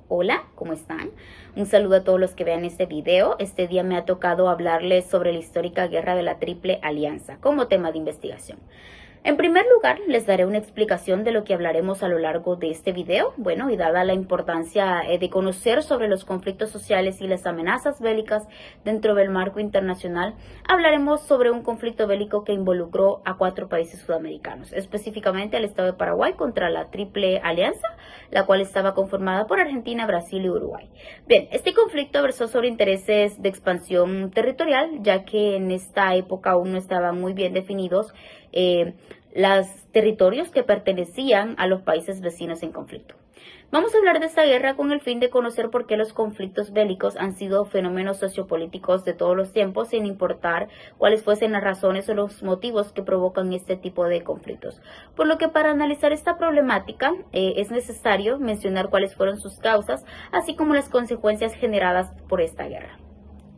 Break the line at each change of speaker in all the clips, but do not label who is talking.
Hola, ¿cómo están? Un saludo a todos los que vean este video. Este día me ha tocado hablarles sobre la histórica guerra de la Triple Alianza como tema de investigación. En primer lugar, les daré una explicación de lo que hablaremos a lo largo de este video. Bueno, y dada la importancia de conocer sobre los conflictos sociales y las amenazas bélicas dentro del marco internacional, hablaremos sobre un conflicto bélico que involucró a 4 países sudamericanos, específicamente al Estado de Paraguay contra la Triple Alianza, la cual estaba conformada por Argentina, Brasil y Uruguay. Bien, este conflicto versó sobre intereses de expansión territorial, ya que en esta época aún no estaban muy bien definidos los territorios que pertenecían a los países vecinos en conflicto. Vamos a hablar de esta guerra con el fin de conocer por qué los conflictos bélicos han sido fenómenos sociopolíticos de todos los tiempos, sin importar cuáles fuesen las razones o los motivos que provocan este tipo de conflictos. Por lo que para analizar esta problemática es necesario mencionar cuáles fueron sus causas, así como las consecuencias generadas por esta guerra.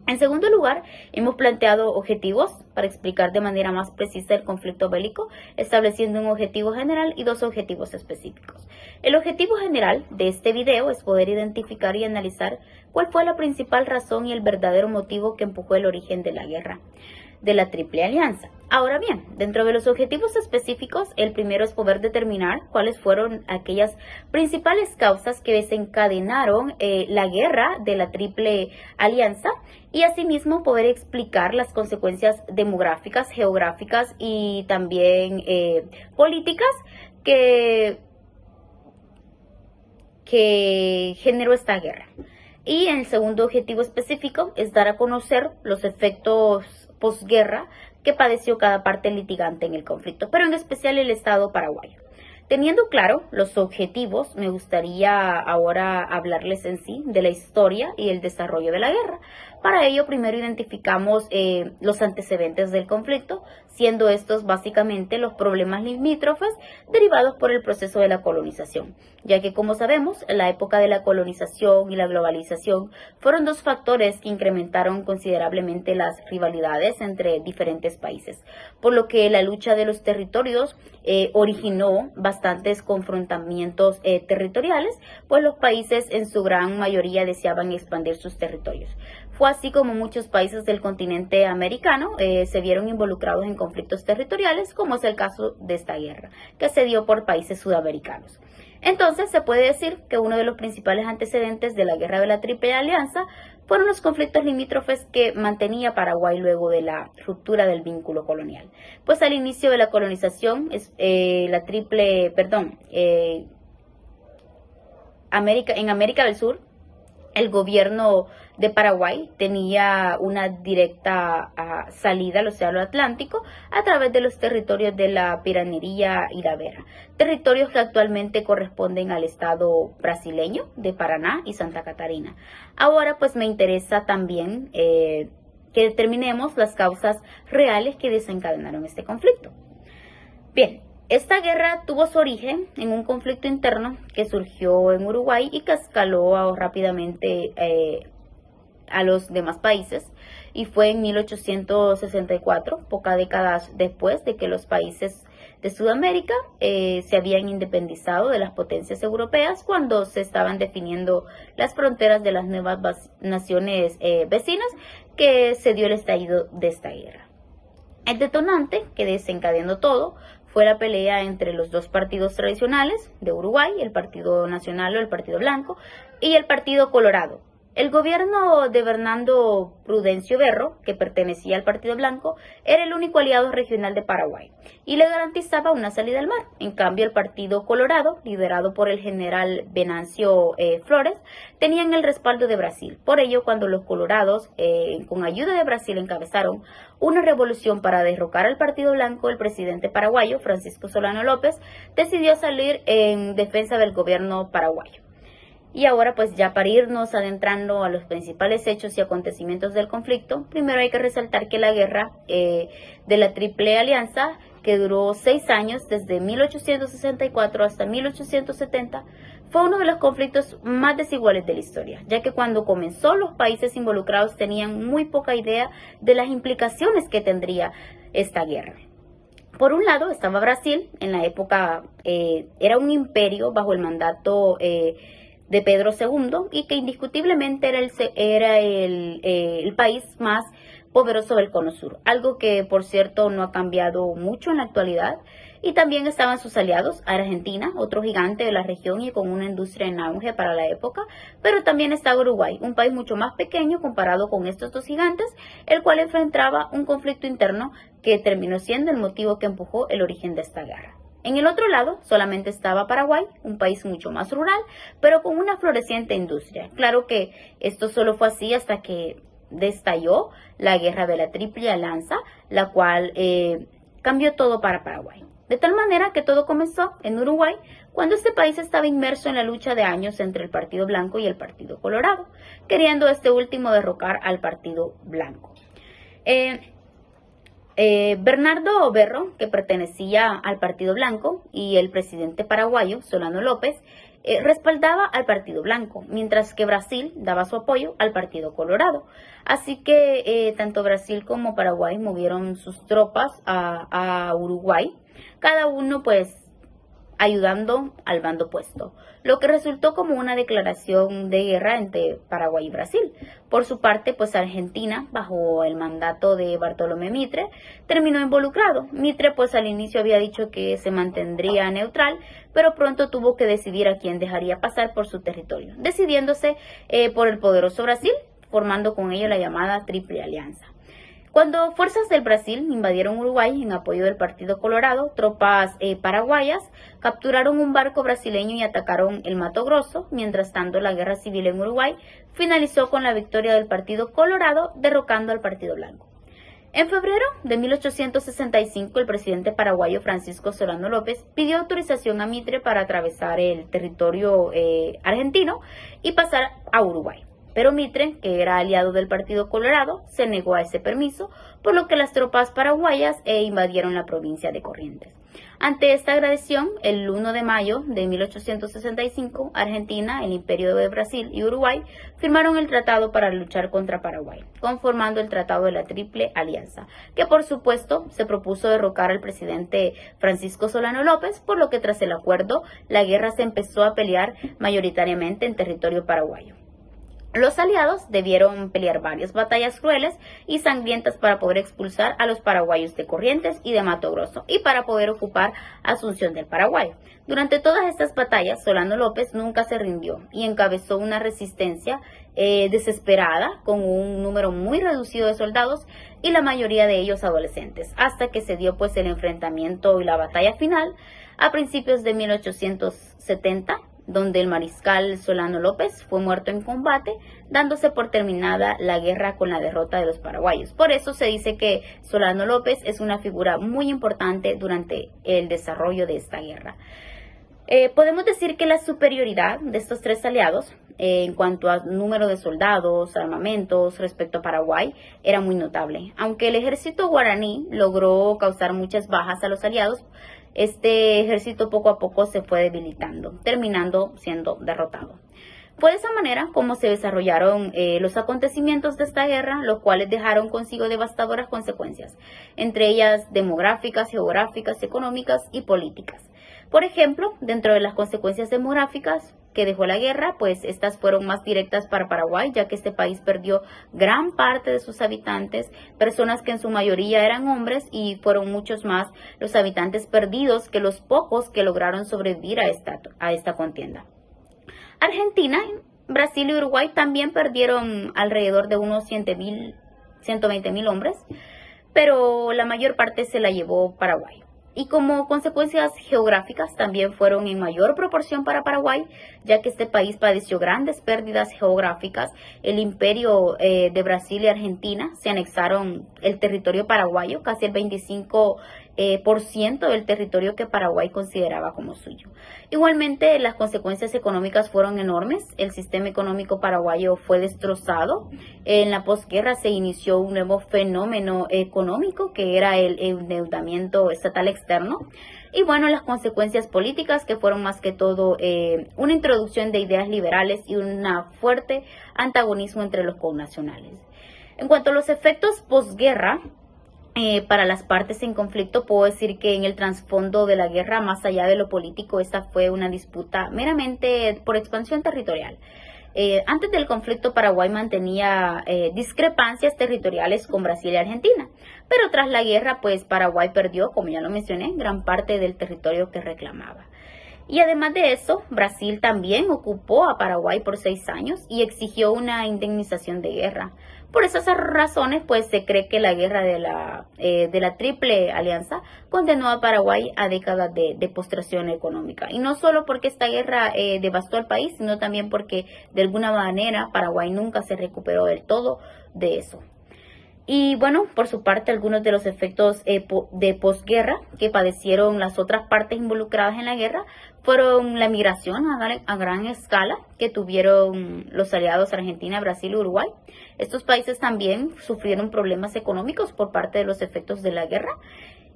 En segundo lugar, hemos planteado objetivos para explicar de manera más precisa el conflicto bélico, estableciendo un objetivo general y 2 objetivos específicos. El objetivo general de este video es poder identificar y analizar cuál fue la principal razón y el verdadero motivo que empujó el origen de la guerra de la Triple Alianza. Ahora bien, dentro de los objetivos específicos, el primero es poder determinar cuáles fueron aquellas principales causas que desencadenaron la guerra de la Triple Alianza y asimismo poder explicar las consecuencias demográficas, geográficas y también políticas que generó esta guerra. Y el segundo objetivo específico es dar a conocer los efectos posguerra que padeció cada parte litigante en el conflicto, pero en especial el Estado paraguayo. Teniendo claro los objetivos, me gustaría ahora hablarles en sí de la historia y el desarrollo de la guerra. Para ello, primero identificamos los antecedentes del conflicto, siendo estos básicamente los problemas limítrofes derivados por el proceso de la colonización, ya que como sabemos, la época de la colonización y la globalización fueron 2 factores que incrementaron considerablemente las rivalidades entre diferentes países, por lo que la lucha de los territorios originó bastantes confrontamientos territoriales, pues los países en su gran mayoría deseaban expandir sus territorios. Fue así como muchos países del continente americano se vieron involucrados en conflictos territoriales, como es el caso de esta guerra, que se dio por países sudamericanos. Entonces, se puede decir que uno de los principales antecedentes de la guerra de la Triple Alianza fueron los conflictos limítrofes que mantenía Paraguay luego de la ruptura del vínculo colonial. Pues al inicio de la colonización, en América del Sur, el gobierno de Paraguay tenía una directa salida al Océano Atlántico a través de los territorios de la Piranería y la Vera, territorios que actualmente corresponden al estado brasileño de Paraná y Santa Catarina. Ahora pues me interesa también que determinemos las causas reales que desencadenaron este conflicto. Bien. Esta guerra tuvo su origen en un conflicto interno que surgió en Uruguay y que escaló rápidamente a los demás países, y fue en 1864, pocas décadas después de que los países de Sudamérica se habían independizado de las potencias europeas, cuando se estaban definiendo las fronteras de las nuevas naciones vecinas, que se dio el estallido de esta guerra. El detonante que desencadenó todo fue la pelea entre los 2 partidos tradicionales de Uruguay, el Partido Nacional o el Partido Blanco, y el Partido Colorado. El gobierno de Bernardo Prudencio Berro, que pertenecía al Partido Blanco, era el único aliado regional de Paraguay y le garantizaba una salida al mar. En cambio, el Partido Colorado, liderado por el general Venancio Flores, tenían el respaldo de Brasil. Por ello, cuando los colorados, con ayuda de Brasil, encabezaron una revolución para derrocar al Partido Blanco, el presidente paraguayo, Francisco Solano López, decidió salir en defensa del gobierno paraguayo. Y ahora pues ya para irnos adentrando a los principales hechos y acontecimientos del conflicto, primero hay que resaltar que la guerra de la Triple Alianza, que duró 6 años, desde 1864 hasta 1870, fue uno de los conflictos más desiguales de la historia, ya que cuando comenzó los países involucrados tenían muy poca idea de las implicaciones que tendría esta guerra. Por un lado estaba Brasil, en la época era un imperio bajo el mandato de Pedro II y que indiscutiblemente era el país más poderoso del Cono Sur, algo que por cierto no ha cambiado mucho en la actualidad. Y también estaban sus aliados, Argentina, otro gigante de la región y con una industria en auge para la época, pero también estaba Uruguay, un país mucho más pequeño comparado con estos dos gigantes, el cual enfrentaba un conflicto interno que terminó siendo el motivo que empujó el origen de esta guerra. En el otro lado solamente estaba Paraguay, un país mucho más rural, pero con una floreciente industria. Claro que esto solo fue así hasta que estalló la guerra de la Triple Alianza, la cual cambió todo para Paraguay. De tal manera que todo comenzó en Uruguay, cuando este país estaba inmerso en la lucha de años entre el Partido Blanco y el Partido Colorado, queriendo este último derrocar al Partido Blanco. Bernardo Berro, que pertenecía al Partido Blanco, y el presidente paraguayo, Solano López, respaldaba al Partido Blanco, mientras que Brasil daba su apoyo al Partido Colorado. Así que tanto Brasil como Paraguay movieron sus tropas a Uruguay, cada uno pues ayudando al bando opuesto, lo que resultó como una declaración de guerra entre Paraguay y Brasil. Por su parte, pues Argentina, bajo el mandato de Bartolomé Mitre, terminó involucrado. Mitre pues al inicio había dicho que se mantendría neutral, pero pronto tuvo que decidir a quién dejaría pasar por su territorio, decidiéndose por el poderoso Brasil, formando con ello la llamada Triple Alianza. Cuando fuerzas del Brasil invadieron Uruguay en apoyo del Partido Colorado, tropas paraguayas capturaron un barco brasileño y atacaron el Mato Grosso. Mientras tanto, la guerra civil en Uruguay finalizó con la victoria del Partido Colorado, derrocando al Partido Blanco. En febrero de 1865, el presidente paraguayo Francisco Solano López pidió autorización a Mitre para atravesar el territorio argentino y pasar a Uruguay. Pero Mitre, que era aliado del Partido Colorado, se negó a ese permiso, por lo que las tropas paraguayas invadieron la provincia de Corrientes. Ante esta agresión, el 1 de mayo de 1865, Argentina, el Imperio de Brasil y Uruguay firmaron el tratado para luchar contra Paraguay, conformando el Tratado de la Triple Alianza, que por supuesto se propuso derrocar al presidente Francisco Solano López, por lo que tras el acuerdo, la guerra se empezó a pelear mayoritariamente en territorio paraguayo. Los aliados debieron pelear varias batallas crueles y sangrientas para poder expulsar a los paraguayos de Corrientes y de Mato Grosso y para poder ocupar Asunción del Paraguay. Durante todas estas batallas, Solano López nunca se rindió y encabezó una resistencia desesperada con un número muy reducido de soldados y la mayoría de ellos adolescentes, hasta que se dio pues el enfrentamiento y la batalla final a principios de 1870, donde el mariscal Solano López fue muerto en combate, dándose por terminada la guerra con la derrota de los paraguayos. Por eso se dice que Solano López es una figura muy importante durante el desarrollo de esta guerra. Podemos decir que la superioridad de estos tres aliados en cuanto a número de soldados, armamentos respecto a Paraguay era muy notable. Aunque el ejército guaraní logró causar muchas bajas a los aliados, este ejército poco a poco se fue debilitando, terminando siendo derrotado. Fue de esa manera como se desarrollaron los acontecimientos de esta guerra, los cuales dejaron consigo devastadoras consecuencias, entre ellas demográficas, geográficas, económicas y políticas. Por ejemplo, dentro de las consecuencias demográficas que dejó la guerra, pues estas fueron más directas para Paraguay, ya que este país perdió gran parte de sus habitantes, personas que en su mayoría eran hombres, y fueron muchos más los habitantes perdidos que los pocos que lograron sobrevivir a esta contienda. Argentina, Brasil y Uruguay también perdieron alrededor de unos 120.000 hombres, pero la mayor parte se la llevó Paraguay. Y como consecuencias geográficas también fueron en mayor proporción para Paraguay, ya que este país padeció grandes pérdidas geográficas. El imperio de Brasil y Argentina se anexaron el territorio paraguayo, casi el 25% del territorio que Paraguay consideraba como suyo. Igualmente, las consecuencias económicas fueron enormes. El sistema económico paraguayo fue destrozado. En la posguerra se inició un nuevo fenómeno económico que era el endeudamiento estatal externo. Y bueno, las consecuencias políticas, que fueron más que todo una introducción de ideas liberales y un fuerte antagonismo entre los connacionales. En cuanto a los efectos posguerra, para las partes en conflicto, puedo decir que en el trasfondo de la guerra, más allá de lo político, esta fue una disputa meramente por expansión territorial. Antes del conflicto, Paraguay mantenía discrepancias territoriales con Brasil y Argentina, pero tras la guerra, pues Paraguay perdió, como ya lo mencioné, gran parte del territorio que reclamaba. Y además de eso, Brasil también ocupó a Paraguay por 6 años y exigió una indemnización de guerra. Por esas razones, pues se cree que la guerra de la Triple Alianza condenó a Paraguay a décadas de postración económica. Y no solo porque esta guerra devastó al país, sino también porque de alguna manera Paraguay nunca se recuperó del todo de eso. Y bueno, por su parte, algunos de los efectos de posguerra que padecieron las otras partes involucradas en la guerra fueron la migración a gran escala que tuvieron los aliados Argentina, Brasil y Uruguay. Estos países también sufrieron problemas económicos por parte de los efectos de la guerra.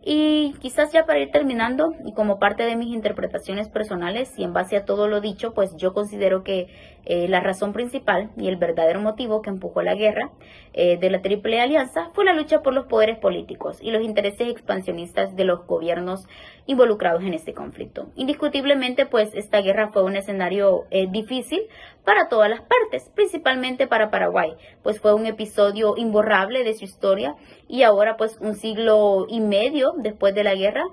Y quizás ya para ir terminando, y como parte de mis interpretaciones personales y en base a todo lo dicho, pues yo considero que la razón principal y el verdadero motivo que empujó la guerra de la Triple Alianza fue la lucha por los poderes políticos y los intereses expansionistas de los gobiernos involucrados en este conflicto. Indiscutiblemente, pues esta guerra fue un escenario difícil para todas las partes, principalmente para Paraguay, pues fue un episodio imborrable de su historia y ahora pues un siglo y medio después de la guerra,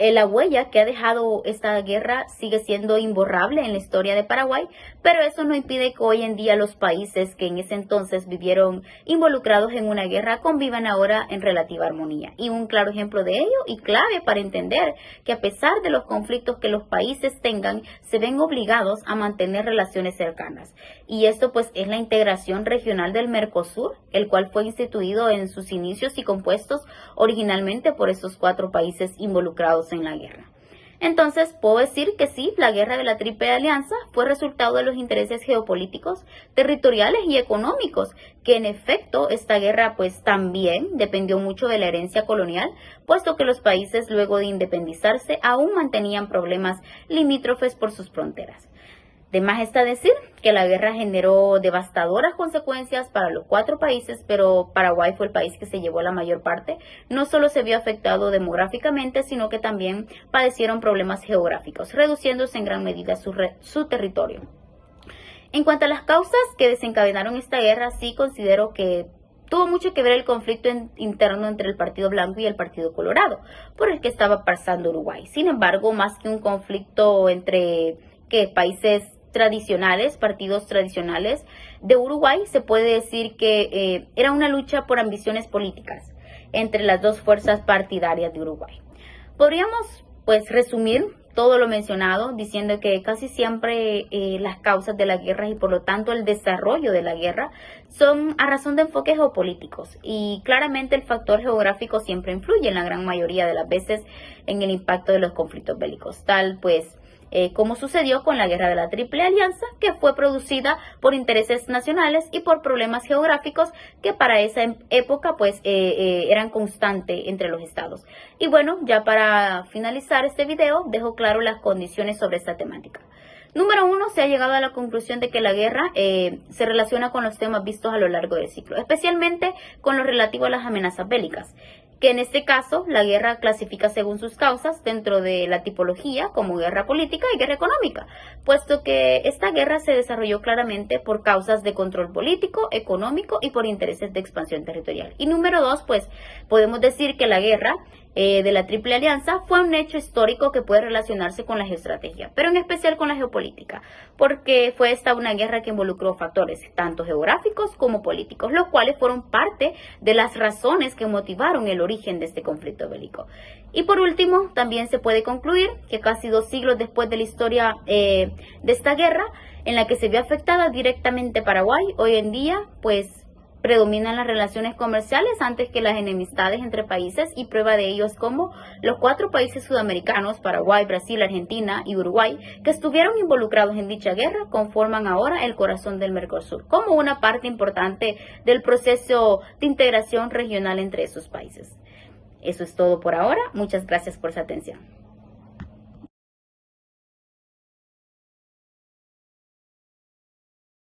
la huella que ha dejado esta guerra sigue siendo imborrable en la historia de Paraguay, pero eso no impide que hoy en día los países que en ese entonces vivieron involucrados en una guerra convivan ahora en relativa armonía. Y un claro ejemplo de ello y clave para entender que a pesar de los conflictos que los países tengan, se ven obligados a mantener relaciones cercanas. Y esto pues es la integración regional del Mercosur, el cual fue instituido en sus inicios y compuestos originalmente por esos 4 países involucrados en la guerra. Entonces, puedo decir que sí, la guerra de la Triple Alianza fue resultado de los intereses geopolíticos, territoriales y económicos, que en efecto esta guerra pues también dependió mucho de la herencia colonial, puesto que los países luego de independizarse aún mantenían problemas limítrofes por sus fronteras. De más está decir que la guerra generó devastadoras consecuencias para los 4 países, pero Paraguay fue el país que se llevó la mayor parte. No solo se vio afectado demográficamente, sino que también padecieron problemas geográficos, reduciéndose en gran medida su territorio. En cuanto a las causas que desencadenaron esta guerra, sí considero que tuvo mucho que ver el conflicto interno entre el Partido Blanco y el Partido Colorado, por el que estaba pasando Uruguay. Sin embargo, más que un conflicto entre países tradicionales, partidos tradicionales de Uruguay, se puede decir que era una lucha por ambiciones políticas entre las 2 fuerzas partidarias de Uruguay. Podríamos pues resumir todo lo mencionado diciendo que casi siempre las causas de la guerra y por lo tanto el desarrollo de la guerra son a razón de enfoques geopolíticos y claramente el factor geográfico siempre influye en la gran mayoría de las veces en el impacto de los conflictos bélicos, tal pues como sucedió con la guerra de la Triple Alianza, que fue producida por intereses nacionales y por problemas geográficos que para esa época pues eran constantes entre los estados. Y bueno, ya para finalizar este video, dejo claro las condiciones sobre esta temática. Número 1, se ha llegado a la conclusión de que la guerra se relaciona con los temas vistos a lo largo del ciclo, especialmente con lo relativo a las amenazas bélicas, que en este caso la guerra clasifica según sus causas dentro de la tipología como guerra política y guerra económica, puesto que esta guerra se desarrolló claramente por causas de control político, económico y por intereses de expansión territorial. Y número 2, pues podemos decir que la guerra de la Triple Alianza fue un hecho histórico que puede relacionarse con la geoestrategia, pero en especial con la geopolítica, porque fue esta una guerra que involucró factores tanto geográficos como políticos, los cuales fueron parte de las razones que motivaron el origen de este conflicto bélico. Y por último, también se puede concluir que casi 2 siglos después de la historia de esta guerra, en la que se vio afectada directamente Paraguay, hoy en día, pues predominan las relaciones comerciales antes que las enemistades entre países y prueba de ello es como los 4 países sudamericanos, Paraguay, Brasil, Argentina y Uruguay, que estuvieron involucrados en dicha guerra, conforman ahora el corazón del Mercosur, como una parte importante del proceso de integración regional entre esos países. Eso es todo por ahora. Muchas gracias por su atención.